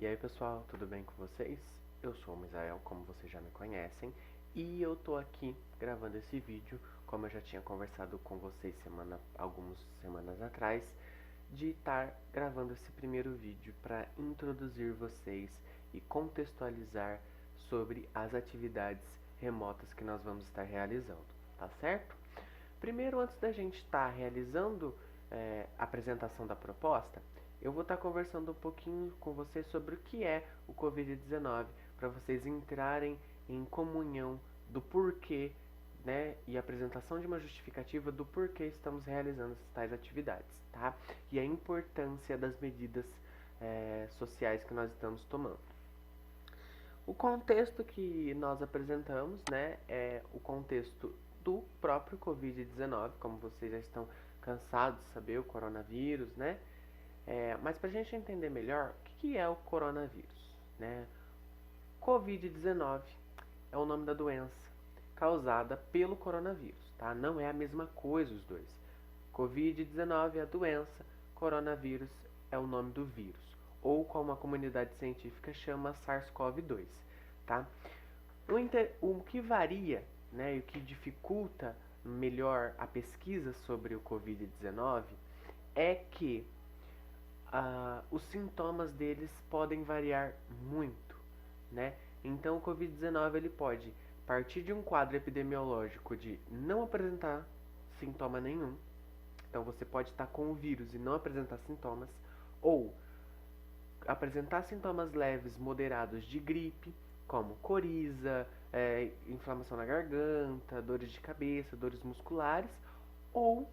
E aí pessoal, tudo bem com vocês? Eu sou o Misael, como vocês já me conhecem, e eu tô aqui gravando esse vídeo, como eu já tinha conversado com vocês algumas semanas atrás, de estar gravando esse primeiro vídeo para introduzir vocês e contextualizar sobre as atividades remotas que nós vamos estar realizando, tá certo? Primeiro, antes da gente estar realizando a apresentação da proposta, eu vou estar conversando um pouquinho com vocês sobre o que é o Covid-19, para vocês entrarem em comunhão do porquê, né, e apresentação de uma justificativa do porquê estamos realizando essas tais atividades, tá? E a importância das medidas sociais que nós estamos tomando. O contexto que nós apresentamos, né, é o contexto do próprio Covid-19, como vocês já estão cansados de saber, o coronavírus, né? Mas para a gente entender melhor, o que é o coronavírus, né? Covid-19 é o nome da doença causada pelo coronavírus, tá? Não é a mesma coisa os dois. Covid-19 é a doença, coronavírus é o nome do vírus, ou como a comunidade científica chama SARS-CoV-2, tá? O que varia, né, e o que dificulta melhor a pesquisa sobre o Covid-19 é que os sintomas deles podem variar muito, né? Então o Covid-19 ele pode partir de um quadro epidemiológico de não apresentar sintoma nenhum, então você pode estar com o vírus e não apresentar sintomas, ou apresentar sintomas leves, moderados de gripe, como coriza, inflamação na garganta, dores de cabeça, dores musculares, ou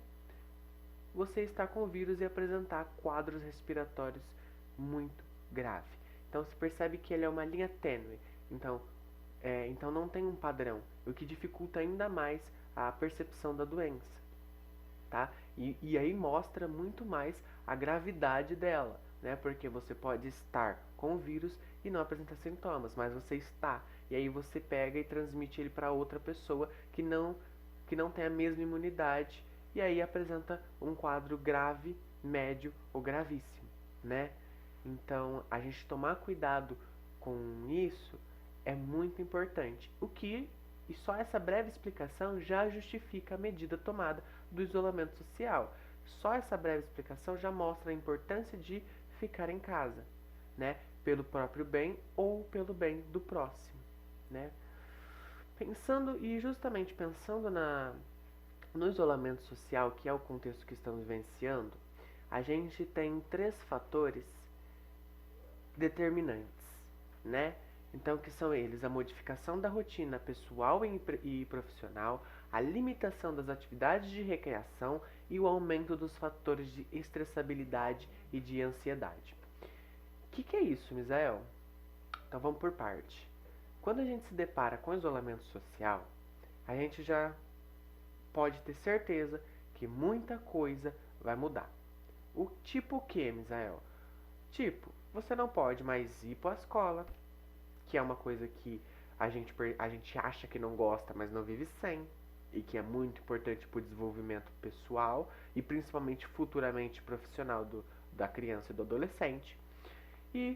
você estar com o vírus e apresentar quadros respiratórios muito graves. Então se percebe que ele é uma linha tênue. Então não tem um padrão, o que dificulta ainda mais a percepção da doença, tá? E aí mostra muito mais a gravidade dela, né? Porque você pode estar com o vírus e não apresentar sintomas, mas você está. E aí você pega e transmite ele para outra pessoa que não tem a mesma imunidade e aí apresenta um quadro grave, médio ou gravíssimo, né? Então, a gente tomar cuidado com isso é muito importante. E só essa breve explicação já justifica a medida tomada do isolamento social. Só essa breve explicação já mostra a importância de ficar em casa, né? Pelo próprio bem ou pelo bem do próximo, né? Justamente pensando no isolamento social, que é o contexto que estamos vivenciando, a gente tem três fatores determinantes, né? Então, que são eles? A modificação da rotina pessoal e profissional, a limitação das atividades de recreação e o aumento dos fatores de estressabilidade e de ansiedade. O que é isso, Misael? Então, vamos por parte. Quando a gente se depara com isolamento social, a gente já pode ter certeza que muita coisa vai mudar. O tipo que, Misael? Tipo, você não pode mais ir para a escola, que é uma coisa que a gente acha que não gosta, mas não vive sem, e que é muito importante para o desenvolvimento pessoal e principalmente futuramente profissional da criança e do adolescente. E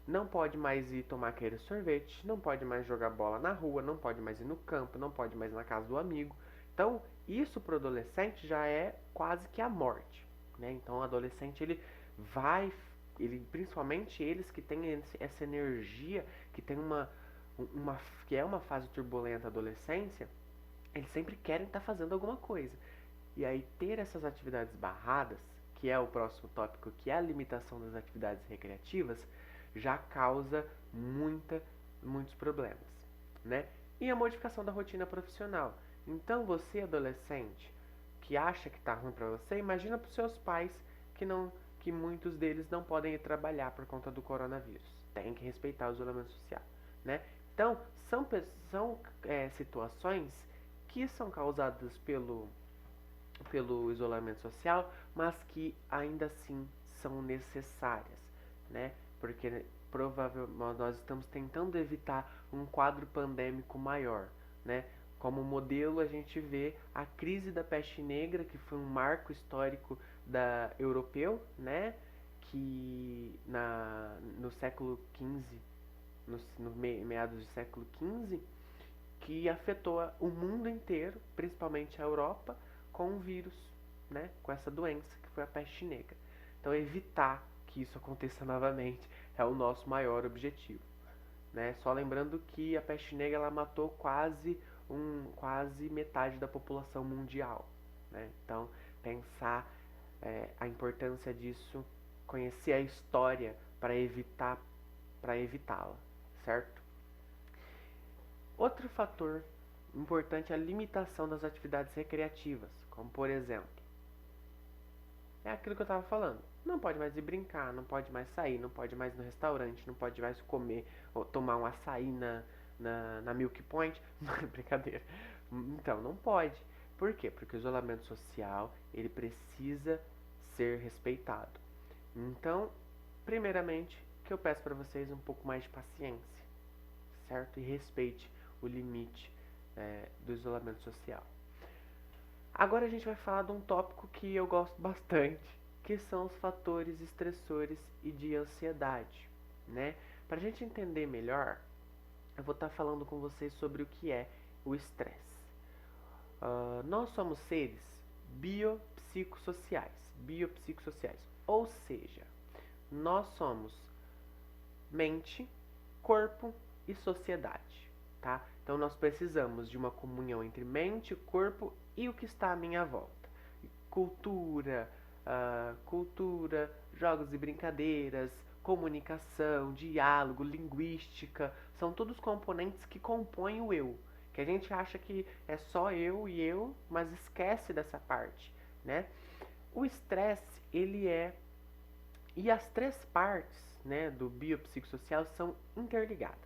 não pode mais ir tomar aquele sorvete, não pode mais jogar bola na rua, não pode mais ir no campo, não pode mais ir na casa do amigo. Então, isso para o adolescente já é quase que a morte, né? Então, o adolescente principalmente eles que têm essa energia, que tem que é uma fase turbulenta da adolescência, eles sempre querem estar fazendo alguma coisa. E aí ter essas atividades barradas, que é o próximo tópico, que é a limitação das atividades recreativas, já causa muitos problemas, né? E a modificação da rotina profissional. Então você, adolescente, que acha que está ruim para você, imagina para os seus pais que muitos deles não podem ir trabalhar por conta do coronavírus. Tem que respeitar o isolamento social, né? Então, são situações que são causadas pelo isolamento social, mas que ainda assim são necessárias, né? Porque provavelmente nós estamos tentando evitar um quadro pandêmico maior, né? Como modelo, a gente vê a crise da peste negra, que foi um marco histórico europeu, né? Que no século XV, no meados do século XV, que afetou o mundo inteiro, principalmente a Europa, com um vírus, né, com essa doença que foi a peste negra. Então evitar que isso aconteça novamente é o nosso maior objetivo, né? Só lembrando que a peste negra ela matou quase metade da população mundial, né? Então pensar a importância disso, conhecer a história para evitá-la, certo? Outro fator importante é a limitação das atividades recreativas, como por exemplo, é aquilo que eu estava falando. Não pode mais ir brincar, não pode mais sair, não pode mais ir no restaurante, não pode mais comer ou tomar um açaí na Milk Point. Brincadeira. Então, não pode. Por quê? Porque o isolamento social, ele precisa ser respeitado. Então, primeiramente, que eu peço para vocês um pouco mais de paciência, certo? E respeite o limite do isolamento social. Agora a gente vai falar de um tópico que eu gosto bastante, que são os fatores estressores e de ansiedade, né? Para a gente entender melhor, eu vou estar falando com vocês sobre o que é o estresse. Nós somos seres biopsicossociais, ou seja, nós somos mente, corpo e sociedade, tá? Então nós precisamos de uma comunhão entre mente, corpo e o que está à minha volta. Cultura, jogos e brincadeiras, comunicação, diálogo, linguística, são todos componentes que compõem o eu. Que a gente acha que é só eu e eu, mas esquece dessa parte, né? O estresse, ele é... E as três partes, né, do biopsicossocial são interligadas.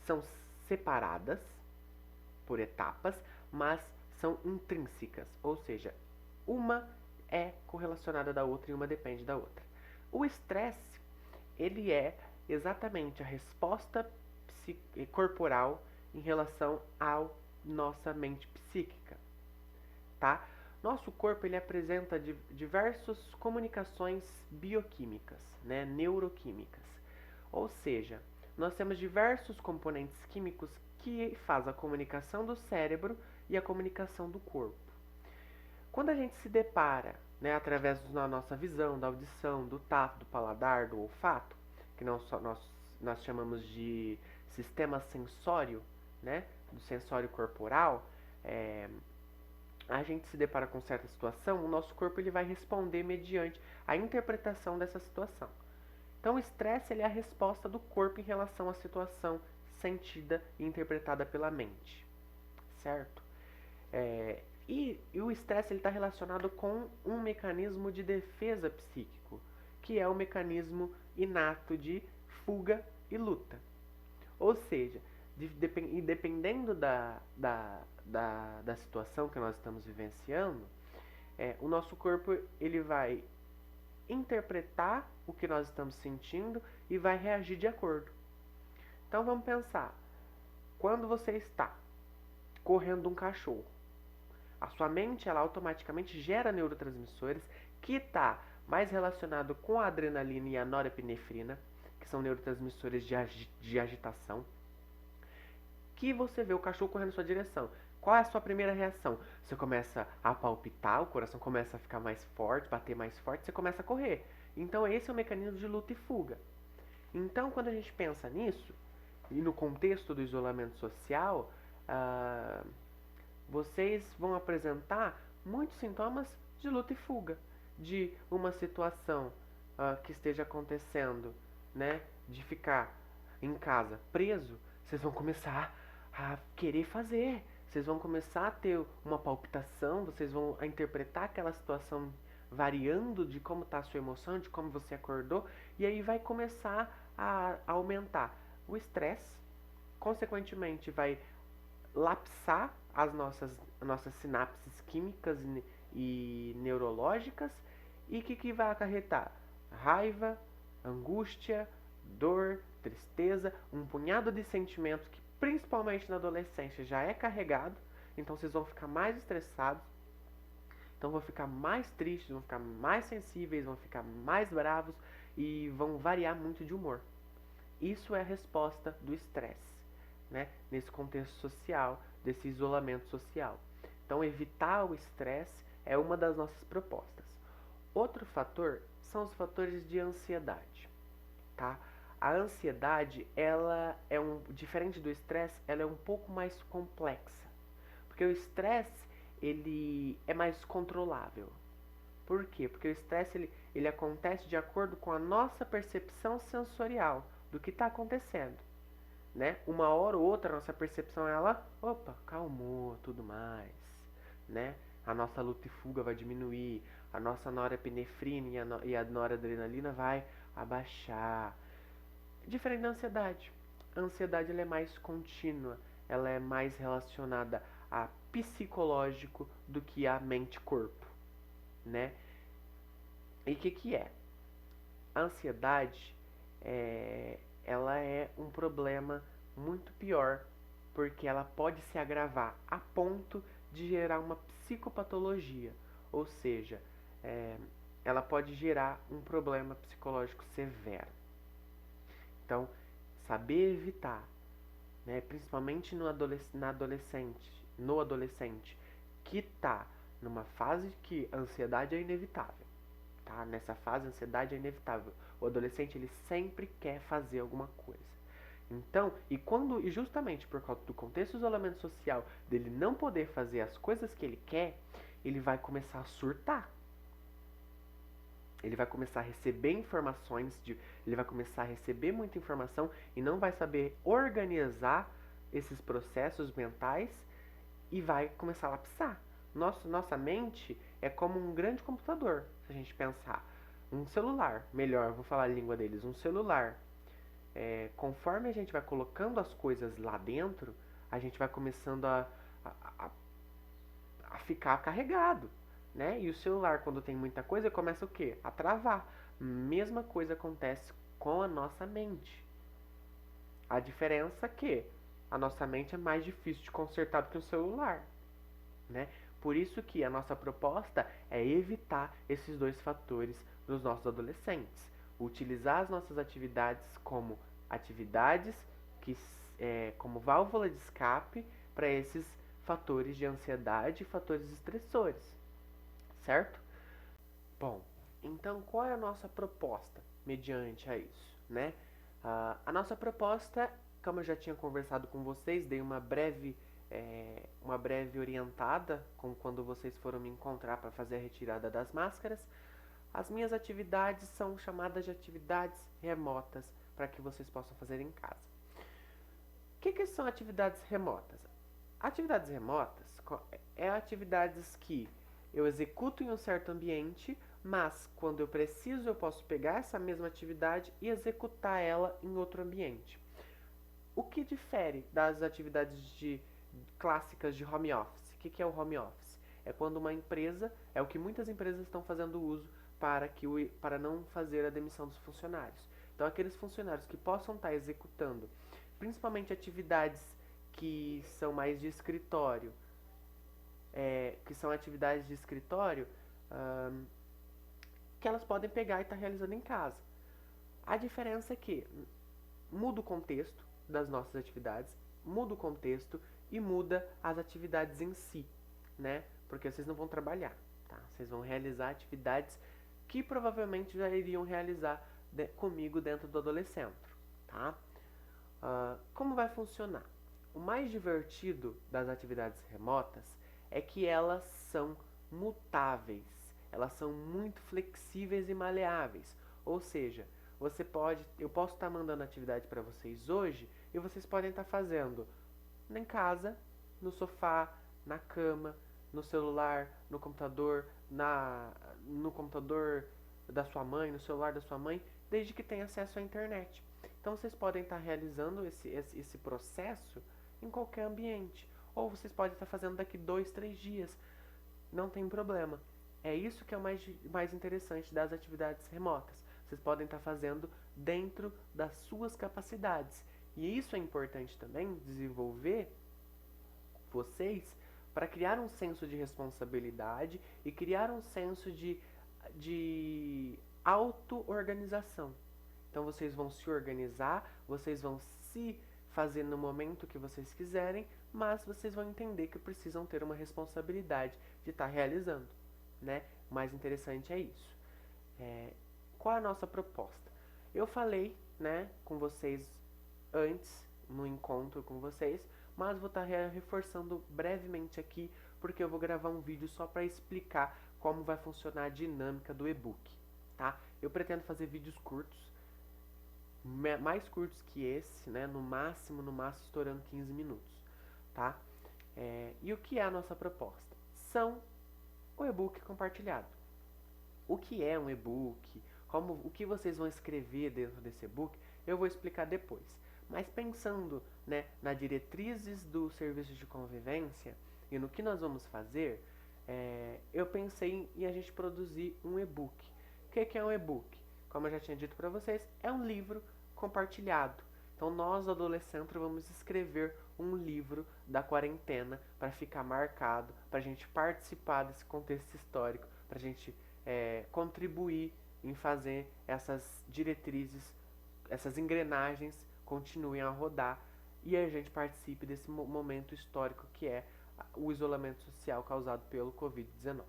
São separadas por etapas, mas são intrínsecas, ou seja, uma é correlacionada da outra e uma depende da outra. O estresse, ele é exatamente a resposta corporal em relação à nossa mente psíquica, tá? Nosso corpo ele apresenta diversas comunicações bioquímicas, né, neuroquímicas. Ou seja, nós temos diversos componentes químicos que fazem a comunicação do cérebro e a comunicação do corpo. Quando a gente se depara, né, através da nossa visão, da audição, do tato, do paladar, do olfato, que nós chamamos de sistema sensório, né, do sensório corporal, a gente se depara com certa situação, o nosso corpo ele vai responder mediante a interpretação dessa situação. Então, o estresse ele é a resposta do corpo em relação à situação sentida e interpretada pela mente, certo? E o estresse está relacionado com um mecanismo de defesa psíquico, que é o mecanismo inato de fuga e luta. Ou seja, dependendo da situação que nós estamos vivenciando, o nosso corpo ele vai interpretar o que nós estamos sentindo e vai reagir de acordo. Então vamos pensar, quando você está correndo um cachorro, a sua mente ela automaticamente gera neurotransmissores que está mais relacionado com a adrenalina e a norepinefrina, que são neurotransmissores de agitação, que você vê o cachorro correndo na sua direção. Qual é a sua primeira reação? Você começa a palpitar, o coração começa a ficar mais forte, bater mais forte, você começa a correr. Então esse é o mecanismo de luta e fuga. Então quando a gente pensa nisso, e no contexto do isolamento social, vocês vão apresentar muitos sintomas de luta e fuga. De uma situação que esteja acontecendo, né, de ficar em casa preso, vocês vão começar a querer fazer. Vocês vão começar a ter uma palpitação, vocês vão interpretar aquela situação variando de como está a sua emoção, de como você acordou, e aí vai começar a aumentar o estresse, consequentemente vai lapsar as nossas sinapses químicas e neurológicas, e o que vai acarretar? Raiva, angústia, dor, tristeza, um punhado de sentimentos que principalmente na adolescência já é carregado, então vocês vão ficar mais estressados, então vão ficar mais tristes, vão ficar mais sensíveis, vão ficar mais bravos e vão variar muito de humor. Isso é a resposta do estresse, né? Nesse contexto social, desse isolamento social. Então, evitar o estresse é uma das nossas propostas. Outro fator são os fatores de ansiedade, tá? A ansiedade, ela é diferente do estresse, ela é um pouco mais complexa, porque o estresse ele é mais controlável. Por quê? Porque o estresse ele acontece de acordo com a nossa percepção sensorial do que está acontecendo, né? Uma hora ou outra a nossa percepção ela, opa, calmou, tudo mais, né? A nossa luta e fuga vai diminuir, a nossa norepinefrina e a noradrenalina vai abaixar. Diferente da ansiedade. A ansiedade ela é mais contínua, ela é mais relacionada a psicológico do que a mente-corpo, né? E o que é? A ansiedade ela é um problema muito pior, porque ela pode se agravar a ponto de gerar uma psicopatologia, ou seja, ela pode gerar um problema psicológico severo. Então, saber evitar, né, principalmente no adolescente que está numa fase que a ansiedade é inevitável. Tá? Nessa fase, a ansiedade é inevitável. O adolescente ele sempre quer fazer alguma coisa. Então, e justamente por causa do contexto de isolamento social, dele não poder fazer as coisas que ele quer, ele vai começar a surtar. Ele vai começar a receber ele vai começar a receber muita informação e não vai saber organizar esses processos mentais e vai começar a lapsar. Nossa mente é como um grande computador, se a gente pensar. Um celular, melhor, vou falar a língua deles, um celular. Conforme a gente vai colocando as coisas lá dentro, a gente vai começando a ficar carregado, né? E o celular, quando tem muita coisa, começa o quê? A travar. Mesma coisa acontece com a nossa mente. A diferença é que a nossa mente é mais difícil de consertar do que o celular, né? Por isso que a nossa proposta é evitar esses dois fatores nos nossos adolescentes. Utilizar as nossas atividades como como válvula de escape para esses fatores de ansiedade e fatores estressores, certo? Bom, então qual é a nossa proposta mediante a isso, né? A nossa proposta, como eu já tinha conversado com vocês, dei uma breve orientada com quando vocês foram me encontrar para fazer a retirada das máscaras. As minhas atividades são chamadas de atividades remotas para que vocês possam fazer em casa. O que são atividades remotas? Atividades remotas atividades que eu executo em um certo ambiente, mas quando eu preciso eu posso pegar essa mesma atividade e executar ela em outro ambiente. O que difere das atividades clássicas de home office? O que é o home office? É quando uma empresa, é o que muitas empresas estão fazendo uso para não fazer a demissão dos funcionários. Então, aqueles funcionários que possam estar executando, principalmente atividades que são mais de escritório, que elas podem pegar e estar realizando em casa. A diferença é que muda o contexto das nossas atividades, muda o contexto e muda as atividades em si, né? Porque vocês não vão trabalhar, tá? Vocês vão realizar atividades que provavelmente já iriam realizar comigo dentro do adolescentro, tá? Como vai funcionar? O mais divertido das atividades remotas é que elas são mutáveis, elas são muito flexíveis e maleáveis, ou seja, eu posso estar mandando atividade para vocês hoje e vocês podem estar fazendo em casa, no sofá, na cama, no celular, no computador, no computador da sua mãe, no celular da sua mãe, desde que tenha acesso à internet. Então vocês podem estar realizando esse processo em qualquer ambiente, ou vocês podem estar fazendo daqui 2, 3 dias, não tem problema. É isso que é o mais interessante das atividades remotas. Vocês podem estar fazendo dentro das suas capacidades. E isso é importante também, desenvolver vocês para criar um senso de responsabilidade e criar um senso de auto-organização. Então vocês vão se organizar, vocês vão se fazer no momento que vocês quiserem, mas vocês vão entender que precisam ter uma responsabilidade de estar realizando, né? O mais interessante é isso. Qual é a nossa proposta? Eu falei, né, com vocês antes, no encontro com vocês, mas vou estar reforçando brevemente aqui, porque eu vou gravar um vídeo só para explicar como vai funcionar a dinâmica do e-book, tá? Eu pretendo fazer vídeos curtos, mais curtos que esse, né? No máximo estourando 15 minutos, tá? E o que é a nossa proposta? São o e-book compartilhado. O que é um e-book? O que vocês vão escrever dentro desse e-book? Eu vou explicar depois. Mas pensando, né, nas diretrizes do serviço de convivência e no que nós vamos fazer, eu pensei em a gente produzir um e-book. O que é um e-book? Como eu já tinha dito para vocês, é um livro compartilhado. Então nós, do Adolescentro, vamos escrever um livro da quarentena para ficar marcado, para a gente participar desse contexto histórico, para a gente contribuir em fazer essas diretrizes, essas engrenagens continuem a rodar e a gente participe desse momento histórico que é o isolamento social causado pelo Covid-19.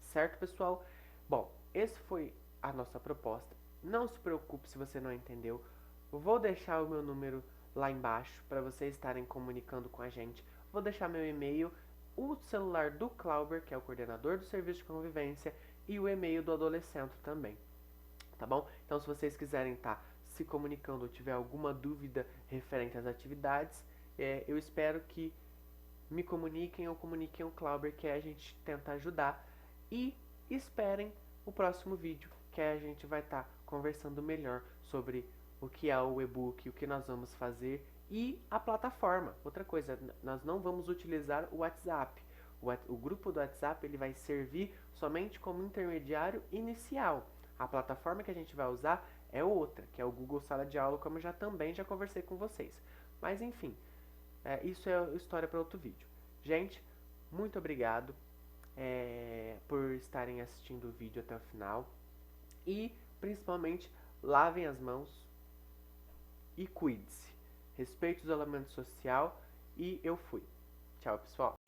Certo, pessoal? Bom, esse foi a nossa proposta. Não se preocupe se você não entendeu. Vou deixar o meu número lá embaixo para vocês estarem comunicando com a gente. Vou deixar meu e-mail, o celular do Clauber, que é o coordenador do serviço de convivência, e o e-mail do Adolescentro também, tá bom? Então, se vocês quiserem estar se comunicando ou tiver alguma dúvida referente às atividades, eu espero que me comuniquem ou comuniquem o Clauber, que a gente tenta ajudar. E esperem o próximo vídeo, que a gente vai estar conversando melhor sobre o que é o e-book, o que nós vamos fazer e a plataforma. Outra coisa, nós não vamos utilizar o WhatsApp. O grupo do WhatsApp ele vai servir somente como intermediário inicial. A plataforma que a gente vai usar é outra, que é o Google Sala de Aula, como eu também já conversei com vocês. Mas enfim, isso é história para outro vídeo. Gente, muito obrigado por estarem assistindo o vídeo até o final. E, principalmente, lavem as mãos e cuide-se. Respeite o isolamento social e eu fui. Tchau, pessoal.